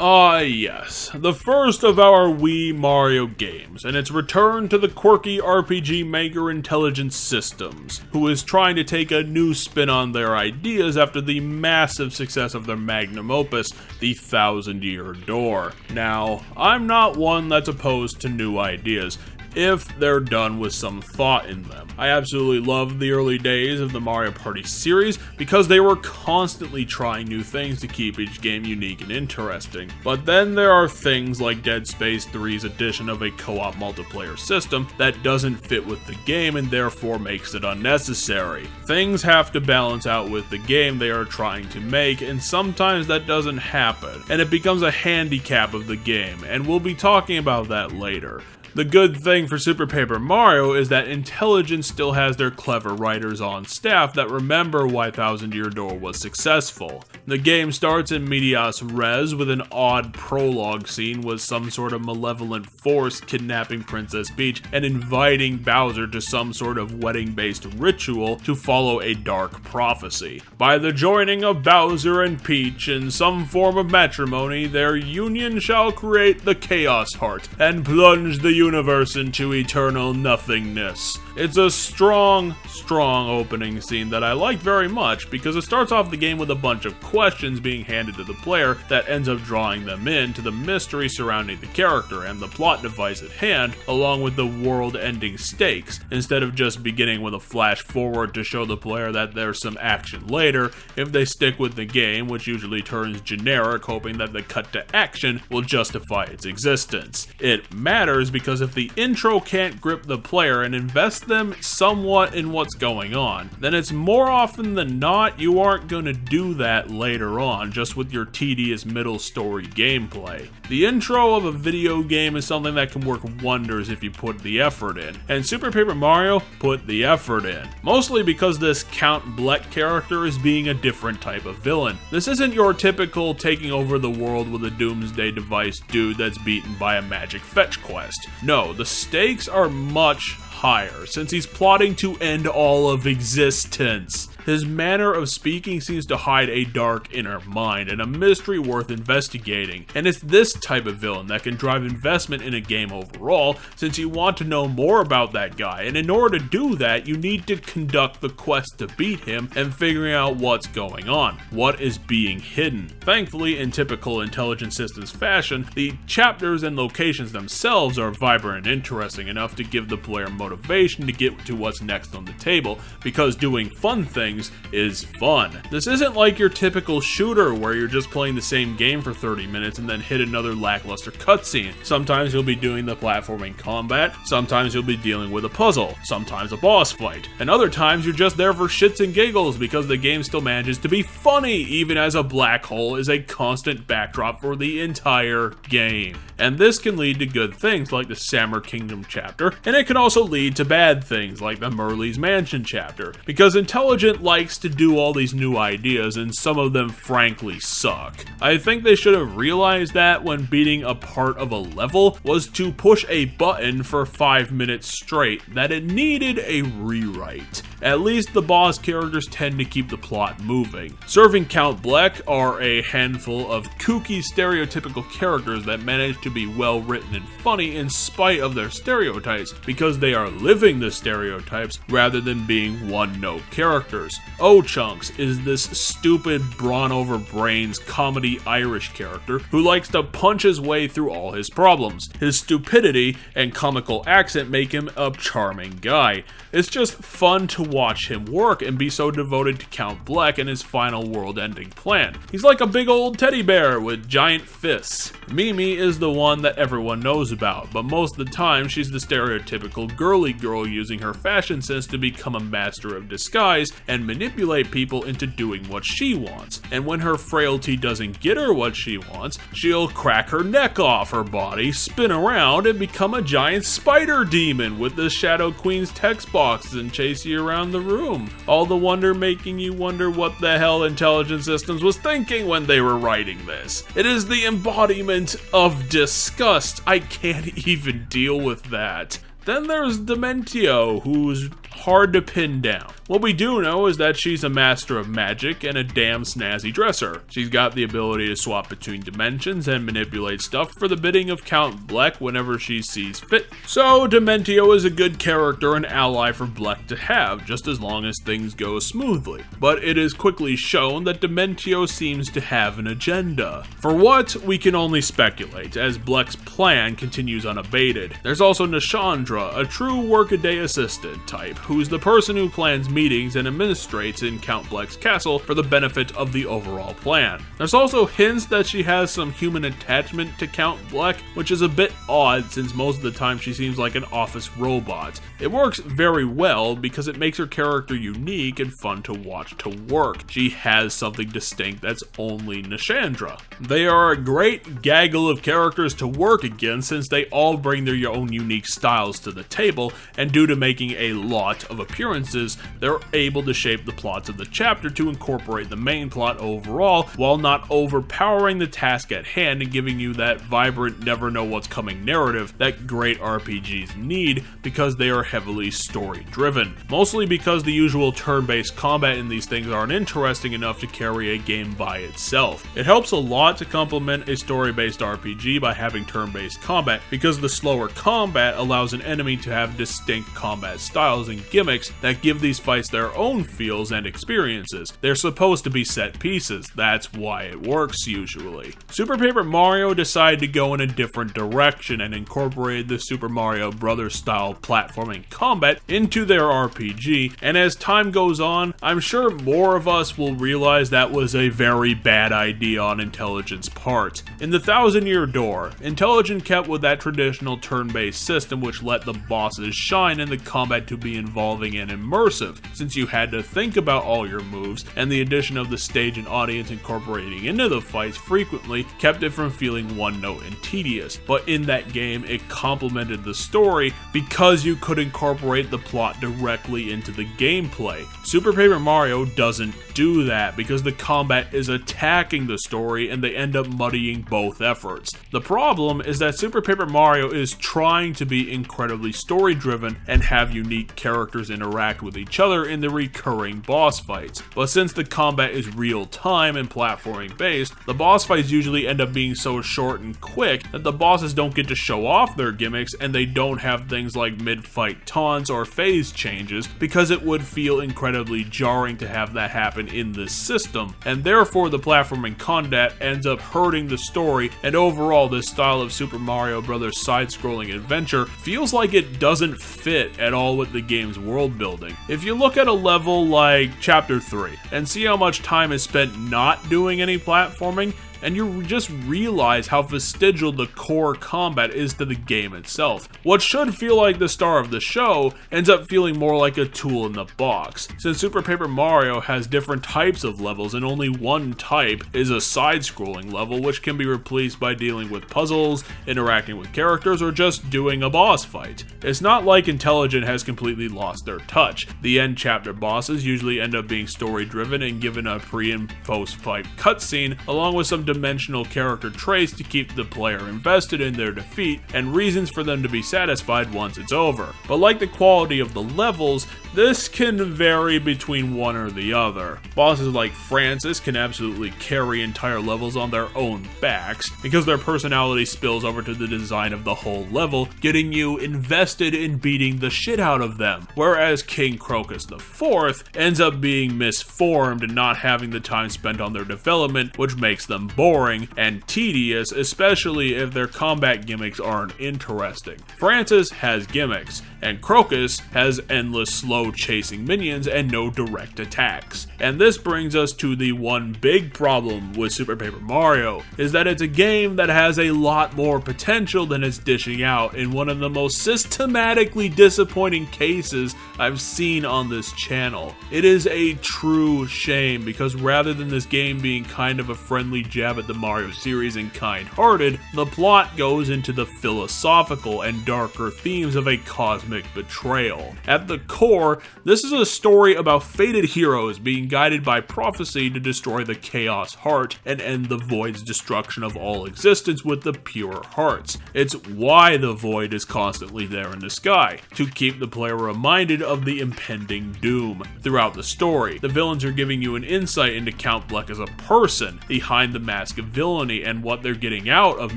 Yes, the first of our Wii Mario games, and its return to the quirky RPG maker Intelligent Systems, who is trying to take a new spin on their ideas after the massive success of their magnum opus, The Thousand-Year Door. Now, I'm not one that's opposed to new ideas, if they're done with some thought in them. I absolutely loved the early days of the Mario Party series because they were constantly trying new things to keep each game unique and interesting. But then there are things like Dead Space 3's addition of a co-op multiplayer system that doesn't fit with the game and therefore makes it unnecessary. Things have to balance out with the game they are trying to make, and sometimes that doesn't happen, and it becomes a handicap of the game, and we'll be talking about that later. The good thing for Super Paper Mario is that Intelligent still has their clever writers on staff that remember why Thousand Year Door was successful. The game starts in medias res with an odd prologue scene with some sort of malevolent force kidnapping Princess Peach and inviting Bowser to some sort of wedding-based ritual to follow a dark prophecy. By the joining of Bowser and Peach in some form of matrimony, their union shall create the Chaos Heart and plunge the universe into eternal nothingness. It's a strong opening scene that I like very much because it starts off the game with a bunch of questions being handed to the player that ends up drawing them into the mystery surrounding the character and the plot device at hand, along with the world-ending stakes, instead of just beginning with a flash forward to show the player that there's some action later. If they stick with the game, which usually turns generic, hoping that the cut to action will justify its existence. It matters because if the intro can't grip the player and invest them somewhat in what's going on, then it's more often than not you aren't going to do that later on just with your tedious middle story gameplay. The intro of a video game is something that can work wonders if you put the effort in, and Super Paper Mario put the effort in, mostly because this Count Bleck character is being a different type of villain. This isn't your typical taking over the world with a doomsday device dude that's beaten by a magic fetch quest. No, the stakes are much higher, since he's plotting to end all of existence. His manner of speaking seems to hide a dark inner mind and a mystery worth investigating, and it's this type of villain that can drive investment in a game overall, since you want to know more about that guy, and in order to do that, you need to conduct the quest to beat him and figuring out what's going on, what is being hidden. Thankfully, in typical Intelligent Systems fashion, the chapters and locations themselves are vibrant and interesting enough to give the player motivation to get to what's next on the table, because doing fun things is fun. This isn't like your typical shooter where you're just playing the same game for 30 minutes and then hit another lackluster cutscene. Sometimes you'll be doing the platforming combat, sometimes you'll be dealing with a puzzle, sometimes a boss fight, and other times you're just there for shits and giggles because the game still manages to be funny even as a black hole is a constant backdrop for the entire game. And this can lead to good things like the Sammer Kingdom chapter, and it can also lead to bad things like the Merle's Mansion chapter, because Intelligent likes to do all these new ideas and some of them frankly suck. I think they should have realized that when beating a part of a level was to push a button for 5 minutes straight, that it needed a rewrite. At least the boss characters tend to keep the plot moving. Serving Count Bleck are a handful of kooky stereotypical characters that manage to be well written and funny in spite of their stereotypes, because they are living the stereotypes rather than being one-note characters. O-Chunks is this stupid brawn over brains comedy Irish character who likes to punch his way through all his problems. His stupidity and comical accent make him a charming guy. It's just fun to watch him work and be so devoted to Count Bleck and his final world-ending plan. He's like a big old teddy bear with giant fists. Mimi is the one that everyone knows about, but most of the time she's the stereotypical girly girl using her fashion sense to become a master of disguise and manipulate people into doing what she wants. And when her frailty doesn't get her what she wants, she'll crack her neck off her body, spin around, and become a giant spider demon with the Shadow Queen's text boxes and chase you around the room. All the wonder making you wonder what the hell Intelligent Systems was thinking when they were writing this. It is the embodiment of disgust. I can't even deal with that. Then there's Dementio, who's hard to pin down. What we do know is that she's a master of magic and a damn snazzy dresser. She's got the ability to swap between dimensions and manipulate stuff for the bidding of Count Bleck whenever she sees fit. So Dementio is a good character and ally for Bleck to have, just as long as things go smoothly. But it is quickly shown that Dementio seems to have an agenda. For what, we can only speculate, as Bleck's plan continues unabated. There's also Nashandra, a true workaday assistant type, who's the person who plans meetings and administrates in Count Bleck's castle for the benefit of the overall plan. There's also hints that she has some human attachment to Count Bleck, which is a bit odd since most of the time she seems like an office robot. It works very well because it makes her character unique and fun to watch to work. She has something distinct that's only Nashandra. They are a great gaggle of characters to work against since they all bring their own unique styles to the table, and due to making a lot of appearances, they're able to shape the plots of the chapter to incorporate the main plot overall while not overpowering the task at hand and giving you that vibrant, never know what's coming narrative that great RPGs need because they are heavily story driven. Mostly because the usual turn-based combat in these things aren't interesting enough to carry a game by itself. It helps a lot to complement a story-based RPG by having turn-based combat because the slower combat allows an enemy to have distinct combat styles and gimmicks that give these fights their own feels and experiences. They're supposed to be set pieces, that's why it works usually. Super Paper Mario decided to go in a different direction and incorporated the Super Mario Bros. Style platforming combat into their RPG, and as time goes on, I'm sure more of us will realize that was a very bad idea on Intelligent's part. In the Thousand Year Door, Intelligent kept with that traditional turn-based system which let the bosses shine and the combat to be involving and immersive, since you had to think about all your moves, and the addition of the stage and audience incorporating into the fights frequently kept it from feeling one-note and tedious. But in that game, it complemented the story because you could incorporate the plot directly into the gameplay. Super Paper Mario doesn't do that because the combat is attacking the story and they end up muddying both efforts. The problem is that Super Paper Mario is trying to be incredibly story driven and have unique characters interact with each other in the recurring boss fights. But since the combat is real time and platforming based, the boss fights usually end up being so short and quick that the bosses don't get to show off their gimmicks and they don't have things like mid-fight taunts or phase changes because it would feel incredibly jarring to have that happen in this system, and therefore the platforming combat ends up hurting the story, and overall this style of Super Mario Bros. Side-scrolling adventure feels like it doesn't fit at all with the game's world building. If you look at a level like Chapter 3 and see how much time is spent not doing any platforming, and you just realize how vestigial the core combat is to the game itself. What should feel like the star of the show ends up feeling more like a tool in the box, since Super Paper Mario has different types of levels and only one type is a side-scrolling level, which can be replaced by dealing with puzzles, interacting with characters, or just doing a boss fight. It's not like Intelligent has completely lost their touch. The end chapter bosses usually end up being story-driven and given a pre- and post-fight cutscene, along with some dimensional character traits to keep the player invested in their defeat and reasons for them to be satisfied once it's over. But like the quality of the levels, this can vary between one or the other. Bosses like Francis can absolutely carry entire levels on their own backs because their personality spills over to the design of the whole level, getting you invested in beating the shit out of them. Whereas King Crocus IV ends up being misformed and not having the time spent on their development, which makes them boring and tedious, especially if their combat gimmicks aren't interesting. Francis has gimmicks, and Crocus has endless slow chasing minions and no direct attacks. And this brings us to the one big problem with Super Paper Mario, is that it's a game that has a lot more potential than it's dishing out in one of the most systematically disappointing cases I've seen on this channel. It is a true shame because rather than this game being kind of a friendly jab at the Mario series and kind-hearted, the plot goes into the philosophical and darker themes of a cosmic betrayal. At the core, this is a story about fated heroes being guided by prophecy to destroy the Chaos Heart and end the Void's destruction of all existence with the pure hearts. It's why the Void is constantly there in the sky, to keep the player reminded of the impending doom. Throughout the story, the villains are giving you an insight into Count Bleck as a person, behind the mask of villainy, and what they're getting out of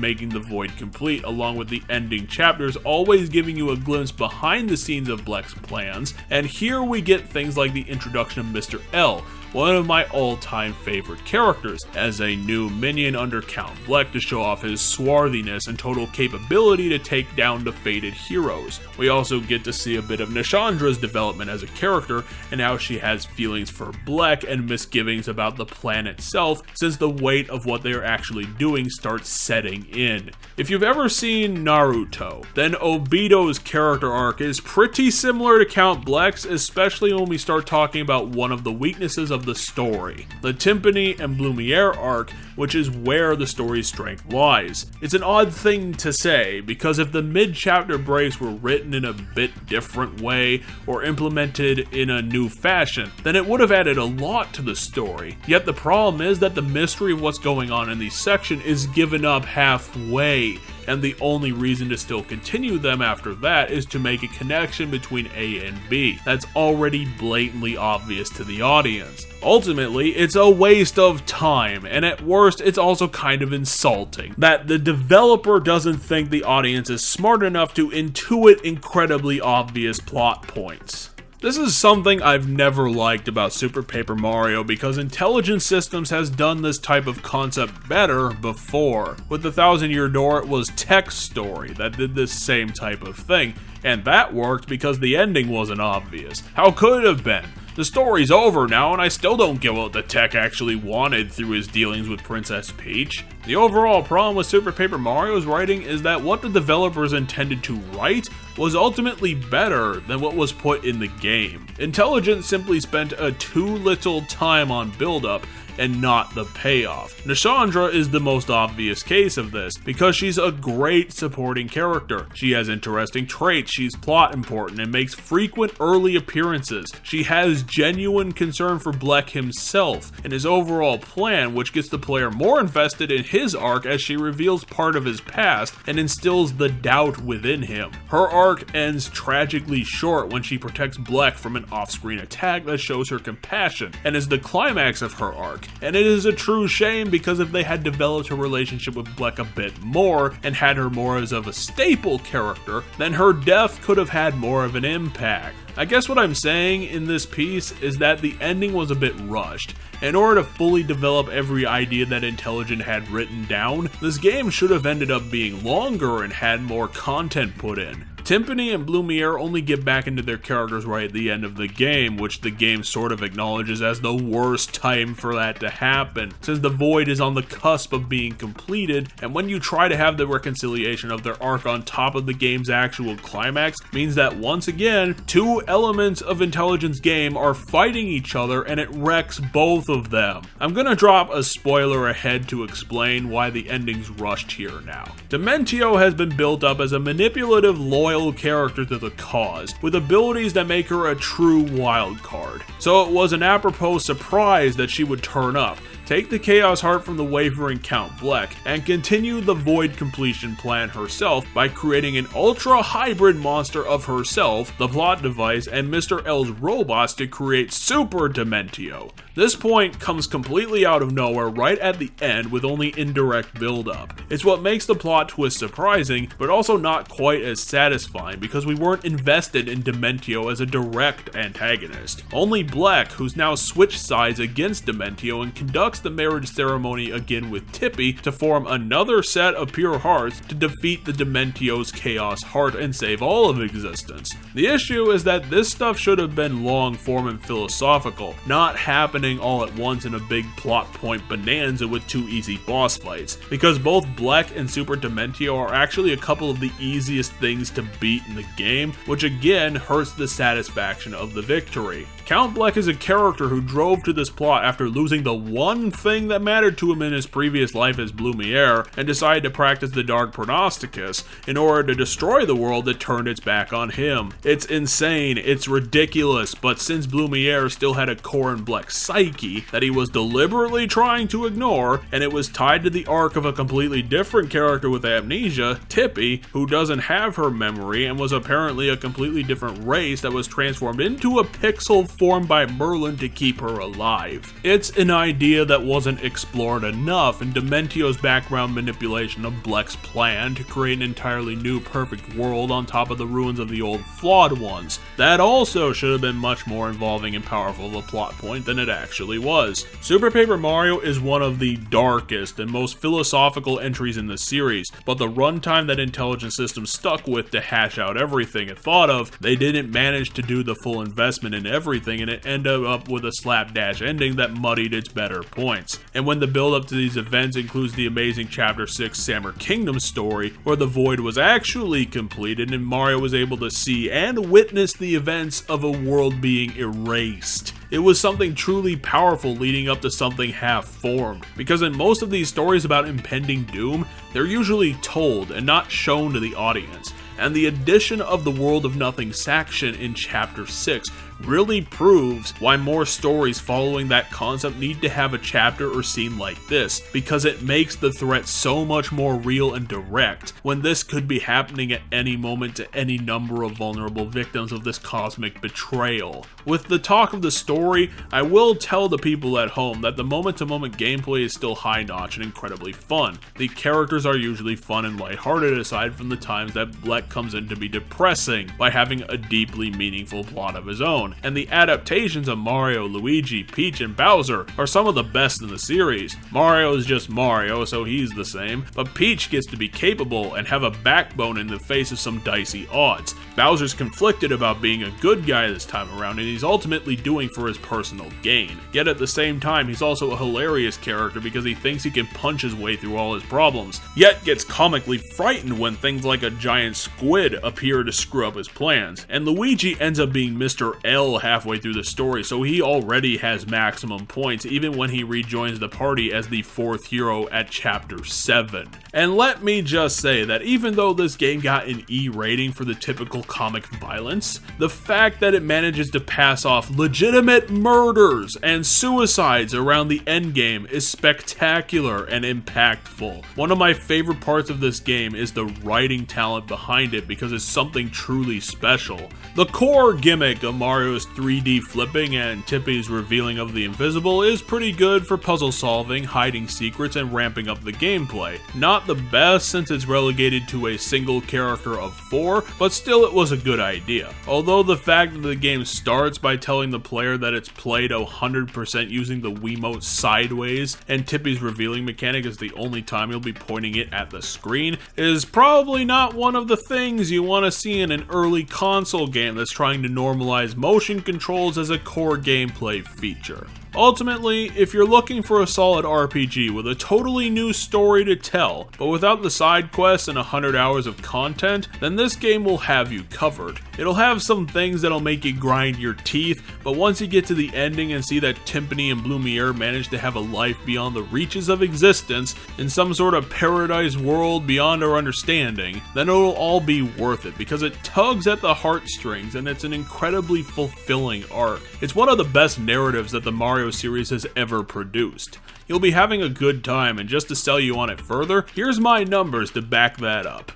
making the Void complete, along with the ending chapters always giving you a glimpse behind the scenes of Bleck's plans. And here we get things like the introduction of Mr. L, one of my all-time favorite characters, as a new minion under Count Bleck to show off his swarthiness and total capability to take down the fated heroes. We also get to see a bit of Nishandra's development as a character, and how she has feelings for Bleck and misgivings about the plan itself, since the weight of what they are actually doing starts setting in. If you've ever seen Naruto, then Obito's character arc is pretty similar to Count Bleck's, especially when we start talking about one of the weaknesses of the story, the Timpani and Blumiere arc, which is where the story's strength lies. It's an odd thing to say, because if the mid-chapter breaks were written in a bit different way, or implemented in a new fashion, then it would have added a lot to the story. Yet the problem is that the mystery of what's going on in these sections is given up halfway, and the only reason to still continue them after that is to make a connection between A and B that's already blatantly obvious to the audience. Ultimately, it's a waste of time, and at worst, it's also kind of insulting that the developer doesn't think the audience is smart enough to intuit incredibly obvious plot points. This is something I've never liked about Super Paper Mario, because Intelligent Systems has done this type of concept better before. With the Thousand Year Door, it was Tech Story that did this same type of thing, and that worked because the ending wasn't obvious. How could it have been? The story's over now, and I still don't get what the Tech actually wanted through his dealings with Princess Peach. The overall problem with Super Paper Mario's writing is that what the developers intended to write was ultimately better than what was put in the game. Intelligent simply spent too little time on build-up and not the payoff. Nishandra is the most obvious case of this, because she's a great supporting character. She has interesting traits, she's plot important, and makes frequent early appearances. She has genuine concern for Bleck himself and his overall plan, which gets the player more invested in his arc as she reveals part of his past and instills the doubt within him. Her arc ends tragically short when she protects Bleck from an off-screen attack that shows her compassion, and is the climax of her arc. And it is a true shame, because if they had developed her relationship with Bleck a bit more and had her more as of a staple character, then her death could have had more of an impact. I guess what I'm saying in this piece is that the ending was a bit rushed. In order to fully develop every idea that Intelligent had written down, this game should have ended up being longer and had more content put in. Timpani and Blumiere only get back into their characters right at the end of the game, which the game sort of acknowledges as the worst time for that to happen, since the Void is on the cusp of being completed, and when you try to have the reconciliation of their arc on top of the game's actual climax, means that once again, two elements of Intelligent's game are fighting each other, and it wrecks both of them. I'm gonna drop a spoiler ahead to explain why the ending's rushed here now. Dementio has been built up as a manipulative, loyal character to the cause, with abilities that make her a true wild card. So it was an apropos surprise that she would turn up, take the Chaos Heart from the wavering Count Bleck, and continue the Void completion plan herself by creating an ultra-hybrid monster of herself, the plot device, and Mr. L's robots to create Super Dementio. This point comes completely out of nowhere right at the end with only indirect build-up. It's what makes the plot twist surprising, but also not quite as satisfying, because we weren't invested in Dementio as a direct antagonist. Only Bleck, who's now switched sides against Dementio and conducts the marriage ceremony again with Tippy to form another set of pure hearts to defeat the Dementio's Chaos Heart and save all of existence. The issue is that this stuff should have been long form and philosophical, not happening all at once in a big plot point bonanza with two easy boss fights, because both Bleck and Super Dementio are actually a couple of the easiest things to beat in the game, which again hurts the satisfaction of the victory. Count Bleck is a character who drove to this plot after losing the one thing that mattered to him in his previous life as Blumiere, and decided to practice the Dark Prognosticus in order to destroy the world that turned its back on him. It's insane, it's ridiculous, but since Blumiere still had a core in Bleck's psyche that he was deliberately trying to ignore, and it was tied to the arc of a completely different character with amnesia, Tippy, who doesn't have her memory and was apparently a completely different race that was transformed into a pixel formed by Merlin to keep her alive. It's an idea that wasn't explored enough in Dementio's background manipulation of Bleck's plan to create an entirely new perfect world on top of the ruins of the old flawed ones. That also should have been much more involving and powerful of a plot point than it actually was. Super Paper Mario is one of the darkest and most philosophical entries in the series, but the runtime that Intelligent Systems stuck with to hash out everything it thought of, they didn't manage to do the full investment in everything, and it ended up with a slapdash ending that muddied its better points. And when the build up to these events includes the amazing Chapter 6 Sammer Kingdom story, where the void was actually completed and Mario was able to see and witness the events of a world being erased. It was something truly powerful leading up to something half-formed, because in most of these stories about impending doom, they're usually told and not shown to the audience, and the addition of the World of Nothing section in Chapter 6 really proves why more stories following that concept need to have a chapter or scene like this, because it makes the threat so much more real and direct, when this could be happening at any moment to any number of vulnerable victims of this cosmic betrayal. With the talk of the story, I will tell the people at home that the moment-to-moment gameplay is still high-notch and incredibly fun. The characters are usually fun and lighthearted aside from the times that Bleck comes in to be depressing by having a deeply meaningful plot of his own. And the adaptations of Mario, Luigi, Peach, and Bowser are some of the best in the series. Mario is just Mario, so he's the same, but Peach gets to be capable and have a backbone in the face of some dicey odds. Bowser's conflicted about being a good guy this time around, and he's ultimately doing for his personal gain. Yet at the same time, he's also a hilarious character because he thinks he can punch his way through all his problems, yet gets comically frightened when things like a giant squid appear to screw up his plans. And Luigi ends up being Mr. L halfway through the story, so he already has maximum points even when he rejoins the party as the fourth hero at Chapter 7. And let me just say that even though this game got an E rating for the typical comic violence, the fact that it manages to pass off legitimate murders and suicides around the endgame is spectacular and impactful. One of my favorite parts of this game is the writing talent behind it because it's something truly special. The core gimmick of Mario's 3D flipping and Tippy's revealing of the invisible is pretty good for puzzle solving, hiding secrets, and ramping up the gameplay. Not the best since it's relegated to a single character of 4, but still it was a good idea. Although the fact that the game starts by telling the player that it's played 100% using the Wiimote sideways, and Tippy's revealing mechanic is the only time you'll be pointing it at the screen, is probably not one of the things you want to see in an early console game that's trying to normalize motion controls as a core gameplay feature. Ultimately, if you're looking for a solid RPG with a totally new story to tell, but without the side quests and 100 hours of content, then this game will have you covered. It'll have some things that'll make you grind your teeth, but once you get to the ending and see that Timpani and Blumiere managed to have a life beyond the reaches of existence, in some sort of paradise world beyond our understanding, then it'll all be worth it, because it tugs at the heartstrings and it's an incredibly fulfilling arc. It's one of the best narratives that the Mario series has ever produced. You'll be having a good time, and just to sell you on it further, here's my numbers to back that up.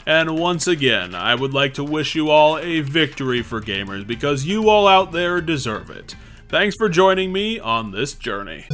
And once again, I would like to wish you all a victory for gamers, because you all out there deserve it. Thanks for joining me on this journey.